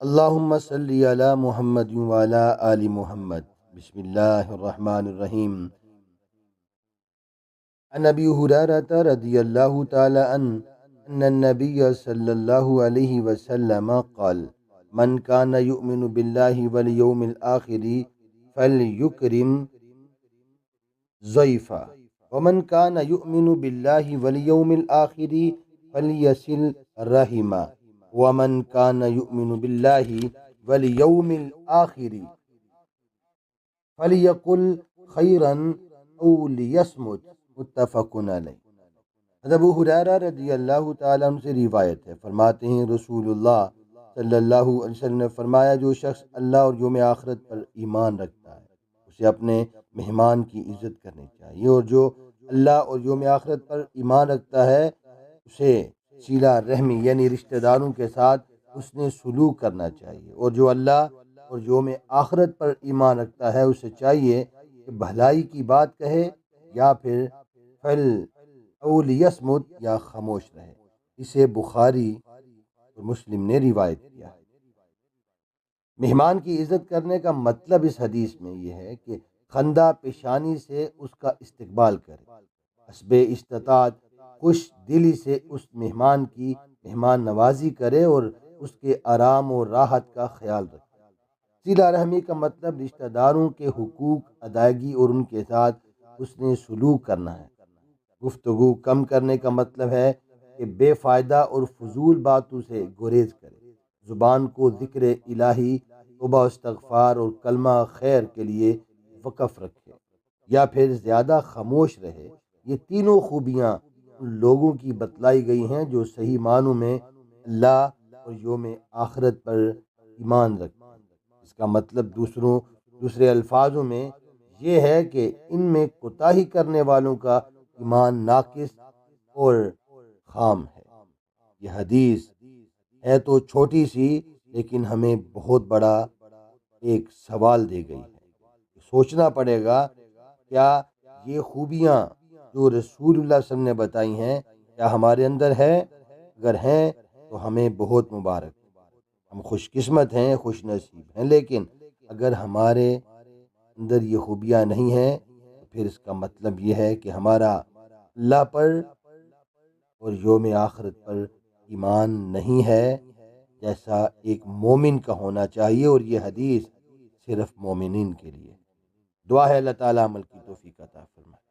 اللہم صلی علی محمد وعلی آل محمد۔ بسم اللہ الرحمن الرحیم۔ عن ابی ہریرہ رضی اللہ تعالی عنہ ان النبی صلی اللہ علیہ وسلم قال من کان یؤمن باللہ والیوم الآخر فلیکرم ضیفہ ومن کان یؤمن باللہ والیوم الآخر فلیصل رحمہ ومن کان یؤمن باللہ والیوم الآخر فلیقل خیرا او لیصمت، متفق علیہ۔ حضرت ابو ہریرہ رضی اللہ تعالیٰ عنہ سے روایت ہے، فرماتے ہیں رسول اللہ صلی اللہ علیہ وسلم نے فرمایا، جو شخص اللہ اور یوم آخرت پر ایمان رکھتا ہے اسے اپنے مہمان کی عزت کرنی چاہیے، اور جو اللہ اور یوم آخرت پر ایمان رکھتا ہے اسے صلہ رحمی یعنی رشتہ داروں کے ساتھ اس نے سلوک کرنا چاہیے، اور جو اللہ اور یوم آخرت پر ایمان رکھتا ہے اسے چاہیے کہ بھلائی کی بات کہے یا پھر فل او لیصمت یا خاموش رہے۔ اسے بخاری اور مسلم نے روایت کیا ہے۔ مہمان کی عزت کرنے کا مطلب اس حدیث میں یہ ہے کہ خندہ پیشانی سے اس کا استقبال کرے، حسب استطاعت خوش دلی سے اس مہمان کی مہمان نوازی کرے اور اس کے آرام و راحت کا خیال رکھے۔ صلہ رحمی کا مطلب رشتہ داروں کے حقوق ادائیگی اور ان کے ساتھ اس نے سلوک کرنا ہے۔ گفتگو کم کرنے کا مطلب ہے کہ بے فائدہ اور فضول باتوں سے گریز کرے، زبان کو ذکر الہی، توبہ استغفار اور کلمہ خیر کے لیے وقف رکھے، یا پھر زیادہ خاموش رہے۔ یہ تینوں خوبیاں ان لوگوں کی بتلائی گئی ہیں جو صحیح معنوں میں اللہ اور یوم آخرت پر ایمان رکھتے ہیں۔ اس کا مطلب دوسرے الفاظوں میں یہ ہے کہ ان میں کوتاہی کرنے والوں کا ایمان ناقص اور خام ہے۔ یہ حدیث ہے تو چھوٹی سی، لیکن ہمیں بہت بڑا ایک سوال دے گئی ہے۔ سوچنا پڑے گا کیا یہ خوبیاں جو رسول اللہ صلی اللہ علیہ وسلم نے بتائی ہیں کیا ہمارے اندر ہے؟ اگر ہیں تو ہمیں بہت مبارک، ہم خوش قسمت ہیں، خوش نصیب ہیں۔ لیکن اگر ہمارے اندر یہ خوبیاں نہیں ہیں تو پھر اس کا مطلب یہ ہے کہ ہمارا اللہ پر اور یوم آخرت پر ایمان نہیں ہے، جیسا ایک مومن کا ہونا چاہیے، اور یہ حدیث صرف مومنین کے لیے۔ دعا ہے اللہ تعالیٰ عمل کی توفیق عطا فرمائے۔